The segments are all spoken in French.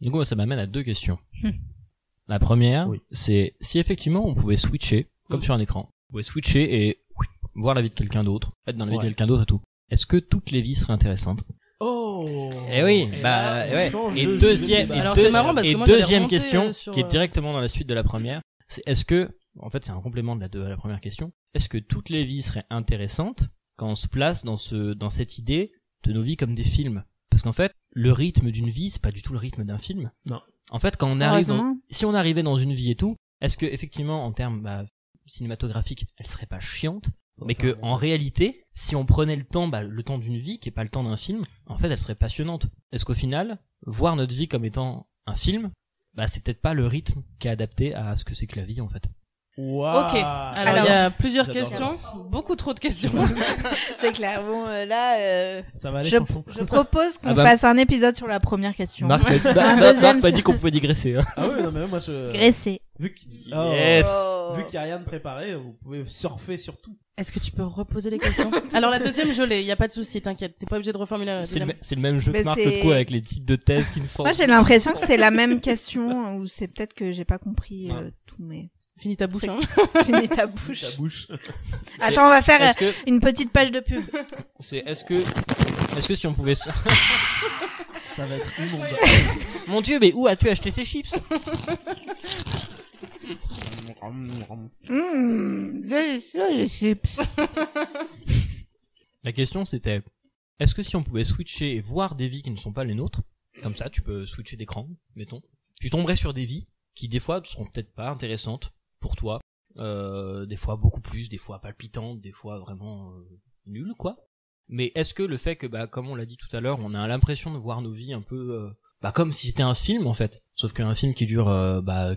Du coup, ça m'amène à 2 questions. La première, c'est si effectivement on pouvait switcher, comme sur un écran, on pouvait switcher et voir la vie de quelqu'un d'autre, être dans la vie de quelqu'un d'autre et tout. Est-ce que toutes les vies seraient intéressantes? Eh oui, Et deuxième question, qui est directement dans la suite de la première, c'est est-ce que, en fait c'est un complément de la première question, est-ce que toutes les vies seraient intéressantes quand on se place dans cette idée de nos vies comme des films? Parce qu'en fait, le rythme d'une vie, c'est pas du tout le rythme d'un film. Non. En fait, quand on arrive, si on arrivait dans une vie et tout, est-ce que effectivement, en termes cinématographiques, elle serait pas chiante, mais que en réalité, si on prenait le temps d'une vie, qui est pas le temps d'un film, en fait, elle serait passionnante. Est-ce qu'au final, voir notre vie comme étant un film, c'est peut-être pas le rythme qui est adapté à ce que c'est que la vie, en fait. Wow. Ok. Alors il y a plusieurs questions, beaucoup trop de questions. C'est clair. Bon là, ça va aller. Je propose qu'on fasse un épisode sur la première question. Marc m'a dit qu'on pouvait digresser. Hein. Ah oui, non mais moi je. Graisser. Vu qu'il y a rien de préparé, vous pouvez surfer sur tout. Est-ce que tu peux reposer les questions? Alors la deuxième je l'ai, y a pas de souci, t'inquiète, t'es pas obligé de reformuler la deuxième. C'est le même jeu que Marc le coup avec les titres de thèse qui ne sont. Moi j'ai l'impression que c'est la même question ou c'est peut-être que j'ai pas compris tout mais. Finis ta bouche, hein. Finis ta bouche. Attends, on va faire une petite page de pub. Est-ce que si on pouvait... Ça va être immonde. Mon Dieu, mais où as-tu acheté ces chips? Délicieux les chips. La question c'était, est-ce que si on pouvait switcher et voir des vies qui ne sont pas les nôtres, comme ça tu peux switcher d'écran, mettons, tu tomberais sur des vies qui des fois ne seront peut-être pas intéressantes pour toi, des fois beaucoup plus, des fois palpitantes, des fois vraiment nulles quoi. Mais est-ce que le fait que comme on l'a dit tout à l'heure, on a l'impression de voir nos vies un peu comme si c'était un film en fait, sauf qu'un film qui dure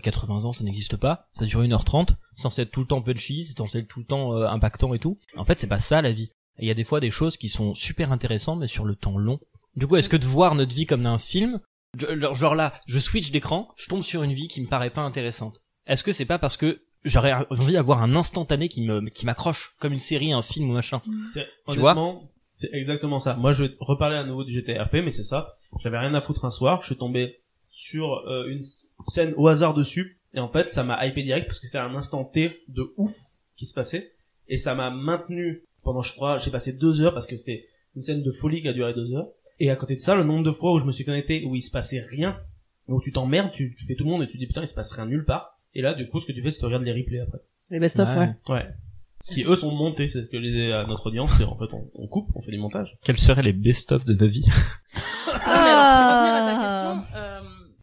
80 ans ça n'existe pas, ça dure 1h30, c'est censé être tout le temps punchy, c'est censé être tout le temps impactant et tout. En fait c'est pas ça la vie. Et il y a des fois des choses qui sont super intéressantes mais sur le temps long. Du coup est-ce que de voir notre vie comme un film, genre là, je switch d'écran, je tombe sur une vie qui me paraît pas intéressante. Est-ce que c'est pas parce que j'aurais envie d'avoir un instantané qui m'accroche, comme une série, un film ou machin? C'est exactement ça. Moi, je vais reparler à nouveau du GTRP, mais c'est ça. J'avais rien à foutre un soir, je suis tombé sur une scène au hasard dessus, et en fait, ça m'a hypé direct parce que c'était un instant T de ouf qui se passait, et ça m'a maintenu pendant, je crois, j'ai passé 2 heures parce que c'était une scène de folie qui a duré 2 heures. Et à côté de ça, le nombre de fois où je me suis connecté, où il se passait rien, où tu t'emmerdes, tu fais tout le monde et tu dis putain, il se passe rien nulle part. Et là, du coup, ce que tu fais, c'est que tu regardes les replays après. Les best-of, ouais. Qui, eux, sont montés, c'est ce que disait à notre audience, c'est en fait, on coupe, on fait du montage. Quels seraient les best-of de ta vie? Mais alors, pour revenir à ta question,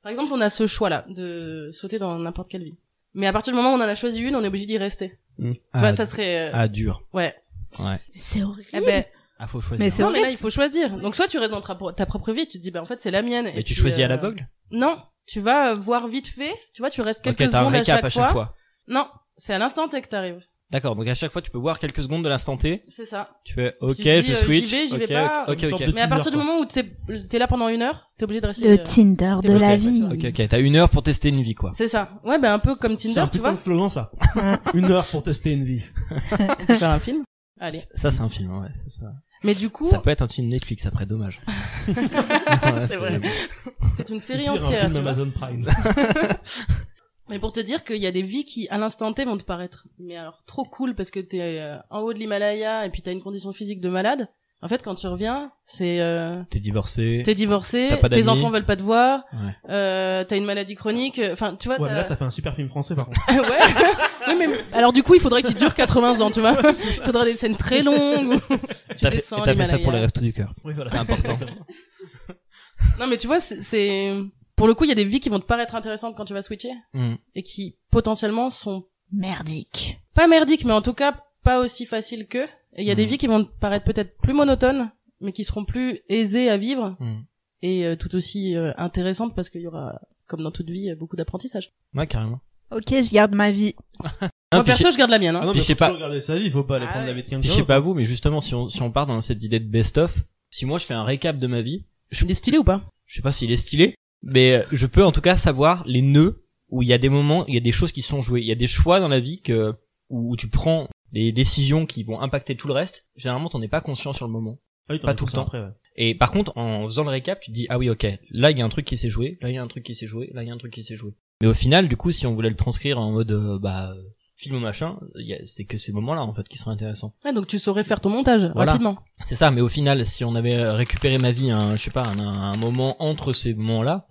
par exemple, on a ce choix-là, de sauter dans n'importe quelle vie. Mais à partir du moment où on en a choisi une, on est obligé d'y rester. Ça serait... dur. Ouais. C'est horrible. Faut choisir. Mais là, il faut choisir. Donc, soit tu restes dans ta propre vie, tu te dis, en fait, c'est la mienne. Mais tu choisis à l'aveugle? Non. Tu vas voir vite fait. Tu vois, tu restes quelques secondes à chaque fois. Non. C'est à l'instant T que t'arrives. D'accord. Donc, à chaque fois, tu peux voir quelques secondes de l'instant T. C'est ça. Tu fais, je switch. J'y vais pas. Mais à partir du moment où t'es là pendant 1 heure, t'es obligé de rester. Le Tinder de la vie. Ok. T'as 1 heure pour tester une vie, quoi. C'est ça. Ouais, un peu comme Tinder, tu vois. C'est un slogan, ça. 1 heure pour tester une vie. On peut faire un film. Allez. Ça, c'est un film, ouais, c'est ça. Mais du coup... Ça peut être un film Netflix après, dommage. C'est vrai. C'est une série entière, tu vois. Amazon Prime. Mais pour te dire qu'il y a des vies qui, à l'instant T, vont te paraître, mais alors, trop cool parce que t'es en haut de l'Himalaya et puis t'as une condition physique de malade. En fait, quand tu reviens, c'est... T'es divorcé, tes enfants veulent pas te voir, ouais. T'as une maladie chronique, enfin, tu vois... Ouais, mais là, ça fait un super film français, par contre. Ouais. Oui, mais alors du coup, il faudrait qu'il dure 80 ans, tu vois. Il faudrait des scènes très longues. T'as fait ça pour les restos du cœur. Oui, voilà. C'est important. Non, mais tu vois, c'est... Pour le coup, il y a des vies qui vont te paraître intéressantes quand tu vas switcher. Et qui, potentiellement, sont... merdiques. Pas merdiques, mais en tout cas, pas aussi faciles qu'eux. Et il y a des vies qui vont te paraître peut-être plus monotones, mais qui seront plus aisées à vivre. Et tout aussi intéressantes parce qu'il y aura, comme dans toute vie, beaucoup d'apprentissage. Ouais, carrément. Ok, je garde ma vie. Moi, perso, je garde la mienne, hein. Ah non, mais faut pas regarder sa vie, il faut pas aller prendre la vie de quelqu'un. Puis je sais pas vous, mais justement, si on part dans cette idée de best-of, si moi je fais un récap de ma vie... Il est stylé ou pas? Je sais pas s'il est stylé, mais je peux en tout cas savoir les nœuds où il y a des moments, il y a des choses qui sont jouées, il y a des choix dans la vie où tu prends des décisions qui vont impacter tout le reste. Généralement, t'en es pas conscient sur le moment. Ah oui, pas tout le temps. Après, ouais. Et par contre, en faisant le récap, tu te dis, ah oui, ok, là il y a un truc qui s'est joué, là il y a un truc qui s'est joué, là il y a un truc qui s'est joué. Mais au final, du coup, si on voulait le transcrire en mode, film ou machin, c'est que ces moments-là, en fait, qui seraient intéressants. Ouais, donc tu saurais faire ton montage, rapidement. C'est ça, mais au final, si on avait récupéré ma vie, un moment entre ces moments-là,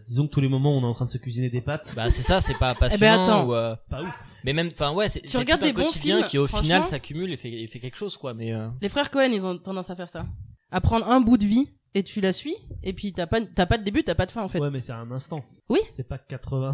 disons que tous les moments où on est en train de se cuisiner des pâtes. C'est ça, c'est pas passionnant. attends. Pas ouf. Mais même, c'est regardes tout un des bons quotidien films, qui au final s'accumule et fait quelque chose, quoi, mais Les frères Cohen, ils ont tendance à faire ça. À prendre un bout de vie, et tu la suis, et puis t'as pas de début, t'as pas de fin, en fait. Ouais, mais c'est un instant. Oui. C'est pas 80.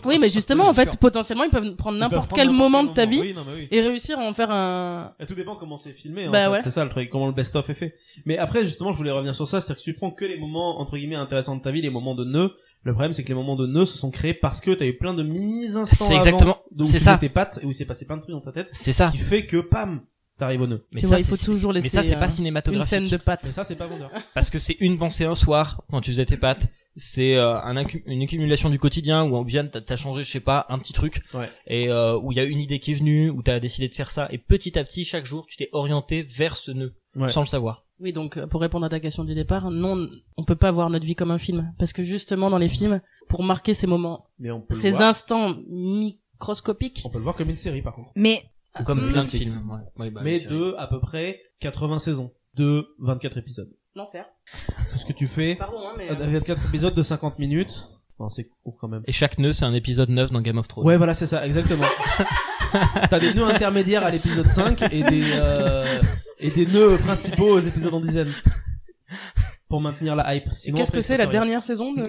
Oui, mais justement, en fait, potentiellement, ils peuvent prendre n'importe quel moment de ta vie. Et réussir à en faire un... Et tout dépend comment c'est filmé, ouais. C'est ça le truc, comment le best-of est fait. Mais après, justement, je voulais revenir sur ça, c'est-à-dire que si tu prends que les moments, entre guillemets, intéressants de ta vie, les moments de nœuds, le problème, c'est que les moments de nœuds se sont créés parce que t'as eu plein de mini-instants c'est exactement, où tu fais tes pattes et où il s'est passé plein de trucs dans ta tête. C'est ça. Qui fait que, pam, t'arrives au nœud. Mais tu ça, vois, il faut toujours laisser. Mais ça, c'est pas une cinématographique. scène de pâtes. Mais ça, c'est pas vendeur. Parce que c'est une pensée un soir, quand tu faisais tes pattes. C'est une accumulation du quotidien où bien t'as changé, je sais pas, un petit truc. Ouais. Et où il y a une idée qui est venue, où t'as décidé de faire ça. Et petit à petit, chaque jour, tu t'es orienté vers ce nœud. Ouais. Sans le savoir. Oui, donc, pour répondre à ta question du départ, non, on peut pas voir notre vie comme un film. Parce que justement, dans les films, pour marquer ces moments, ces instants microscopiques. On peut le voir comme une série, par contre. Mais, ou comme plein de films. Ouais, mais de, à peu près, 80 saisons. De 24 épisodes. L'enfer. Ce que tu fais, pardon, hein, mais 24 épisodes de 50 minutes. Non, c'est court quand même. Et chaque nœud, c'est un épisode 9 dans Game of Thrones. Ouais, voilà, c'est ça, exactement. T'as des nœuds intermédiaires à l'épisode 5 et des nœuds principaux aux épisodes en dizaines. Pour maintenir la hype. Sinon, qu'est-ce que c'est la dernière saison de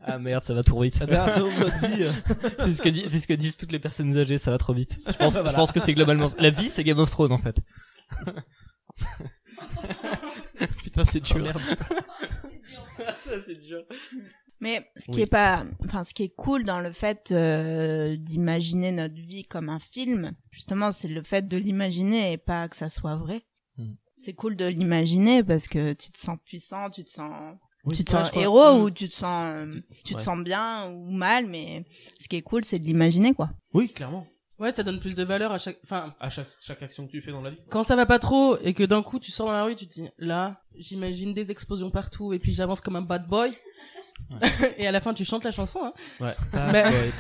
Ah merde, ça va trop vite. La dernière saison de notre vie. C'est ce que disent toutes les personnes âgées, ça va trop vite. Je pense que c'est globalement, la vie, c'est Game of Thrones, en fait. Putain, c'est dur. Ça, c'est dur. Mais ce qui est cool dans le fait d'imaginer notre vie comme un film, justement, c'est le fait de l'imaginer et pas que ça soit vrai. C'est cool de l'imaginer parce que tu te sens puissant, tu te sens héros ou tu te sens bien ou mal, mais ce qui est cool, c'est de l'imaginer, quoi. Oui, clairement. Ouais, ça donne plus de valeur à chaque action que tu fais dans la vie. Quand ça va pas trop et que d'un coup tu sors dans la rue, tu te dis là, j'imagine des explosions partout et puis j'avance comme un bad boy. Ouais. Et à la fin tu chantes la chanson, hein. Ouais.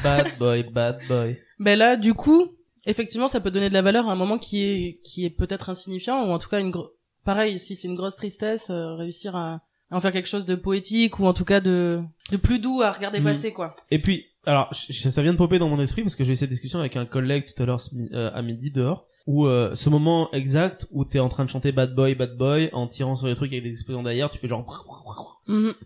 Bad boy. Ben là, du coup, effectivement, ça peut donner de la valeur à un moment qui est peut-être insignifiant ou en tout cas pareil, si c'est une grosse tristesse, réussir à en faire quelque chose de poétique ou en tout cas de plus doux à regarder passer, quoi. Et puis alors, ça vient de popper dans mon esprit parce que j'ai eu cette discussion avec un collègue tout à l'heure à midi dehors, où ce moment exact où t'es en train de chanter Bad Boy en tirant sur les trucs avec des explosions derrière, tu fais genre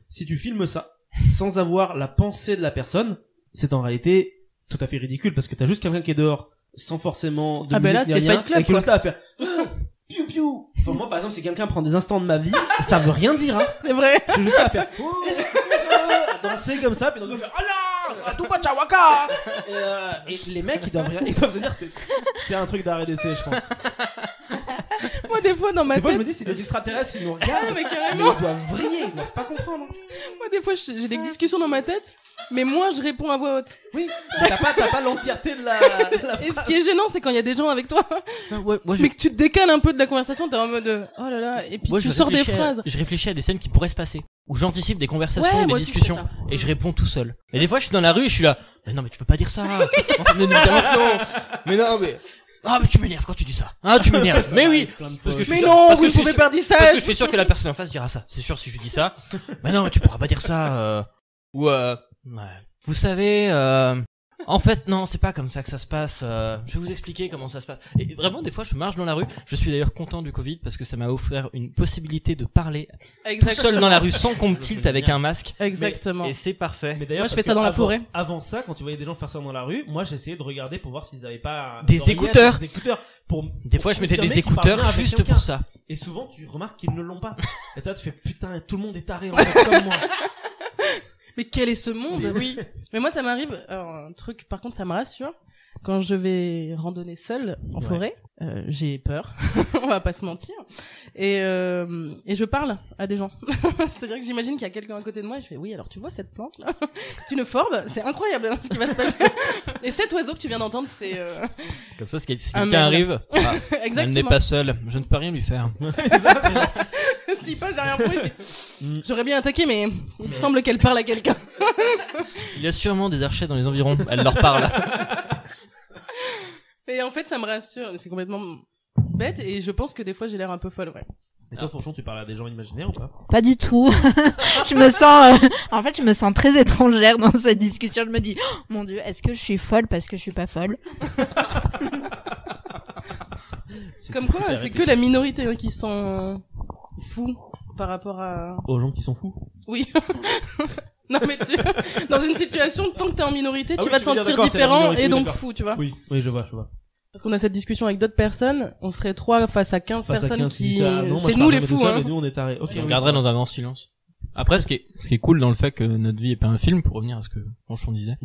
Si tu filmes ça sans avoir la pensée de la personne, c'est en réalité tout à fait ridicule parce que t'as juste quelqu'un qui est dehors sans forcément de musique là, ni rien, Fight Club, et qui est juste là à faire piou piou. Enfin, moi par exemple, si quelqu'un prend des instants de ma vie, ça veut rien dire, hein. C'est vrai. Je suis juste là à faire danser comme ça, puis donc on fait et les mecs ils doivent se dire c'est un truc d'arrêt d'essai, je pense. Moi des fois dans ma tête, je me dis c'est des extraterrestres qui nous regardent, mais carrément, ils doivent vriller, ils doivent pas comprendre. Moi des fois j'ai des discussions dans ma tête, mais moi je réponds à voix haute. Oui, mais t'as pas l'entièreté de la Et ce qui est gênant, c'est quand il y a des gens avec toi, non, mais que tu te décales un peu de la conversation, t'es en mode oh là là, et puis tu sors des phrases. Je réfléchis à des scènes qui pourraient se passer, où j'anticipe des conversations, des discussions, et je réponds tout seul. Et des fois je suis dans la rue et je suis là, mais non mais tu peux pas dire ça. Non, mais non mais ah mais tu m'énerves quand tu dis ça. Ah tu m'énerves. Mais oui. Parce que mais non, vous ne pouvez pas dire ça. Parce que je suis sûr que la personne en face dira ça. C'est sûr si je dis ça. Mais non, mais tu pourras pas dire ça. Vous savez, en fait non, c'est pas comme ça que ça se passe. Je vais vous expliquer comment ça se passe. Et vraiment des fois je marche dans la rue. Je suis d'ailleurs content du Covid parce que ça m'a offert une possibilité de parler tout seul dans la rue sans qu'on me tilte avec un masque. Exactement. Et c'est parfait. Mais d'ailleurs, moi je fais ça dans la forêt. Avant ça, quand tu voyais des gens faire ça dans la rue, moi j'essayais de regarder pour voir s'ils avaient pas des écouteurs. Des fois je mettais des écouteurs juste pour ça. Et souvent tu remarques qu'ils ne l'ont pas. Et toi tu fais putain, tout le monde est taré en fait comme moi. Mais quel est ce monde? Oui. Mais moi, ça m'arrive, un truc, par contre, ça me rassure. Quand je vais randonner seule en forêt, j'ai peur. On va pas se mentir. Et je parle à des gens. C'est-à-dire que j'imagine qu'il y a quelqu'un à côté de moi et je fais, oui, alors tu vois cette plante, là? C'est une forbe. C'est incroyable, hein, ce qui va se passer. Et cet oiseau que tu viens d'entendre, c'est, comme ça, si quelqu'un arrive, elle n'est pas seule. Je ne peux rien lui faire. S'il passe derrière moi, j'aurais bien attaqué, mais il me semble qu'elle parle à quelqu'un. Il y a sûrement des archers dans les environs. Elle leur parle. Et en fait, ça me rassure. C'est complètement bête et je pense que des fois, j'ai l'air un peu folle, ouais. Et toi, Fourchon, tu parles à des gens imaginaires ou pas? Pas du tout. Je me sens très étrangère dans cette discussion. Je me dis, oh, mon Dieu, est-ce que je suis folle parce que je suis pas folle? Comme quoi, c'est que la minorité hein, qui sont fous par rapport aux gens qui sont fous. Oui. Non mais dans une situation, tant que t'es en minorité, tu vas te sentir dire, différent et donc fou, tu vois. Oui, je vois. Parce qu'on a cette discussion avec d'autres personnes, on serait 3 face à 15 personnes qui... non, c'est nous les fous, hein. Mais nous, on est tarés. Okay, on regarderait dans un grand silence. Après, ce qui est cool dans le fait que notre vie est pas un film, pour revenir à ce que Franchon disait,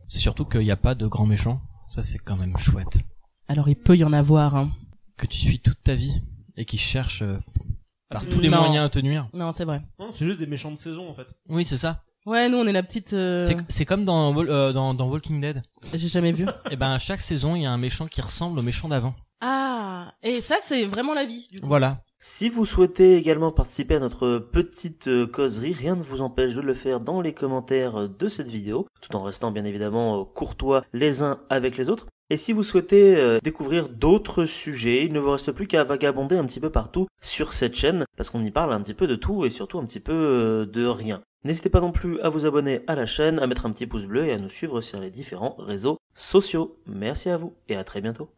c'est surtout qu'il n'y a pas de grands méchants. Ça, c'est quand même chouette. Alors, il peut y en avoir, hein. Que tu suis toute ta vie et qui cherchent par tous les moyens à te nuire. Non, c'est vrai. Non, c'est juste des méchants de saison, en fait. Oui, c'est ça. Ouais, nous on est la petite. C'est comme dans Walking Dead. J'ai jamais vu. Et ben chaque saison il y a un méchant qui ressemble au méchant d'avant. Ah, et ça c'est vraiment la vie. Du coup. Voilà. Si vous souhaitez également participer à notre petite causerie, rien ne vous empêche de le faire dans les commentaires de cette vidéo, tout en restant bien évidemment courtois les uns avec les autres. Et si vous souhaitez découvrir d'autres sujets, il ne vous reste plus qu'à vagabonder un petit peu partout sur cette chaîne, parce qu'on y parle un petit peu de tout et surtout un petit peu de rien. N'hésitez pas non plus à vous abonner à la chaîne, à mettre un petit pouce bleu et à nous suivre sur les différents réseaux sociaux. Merci à vous et à très bientôt.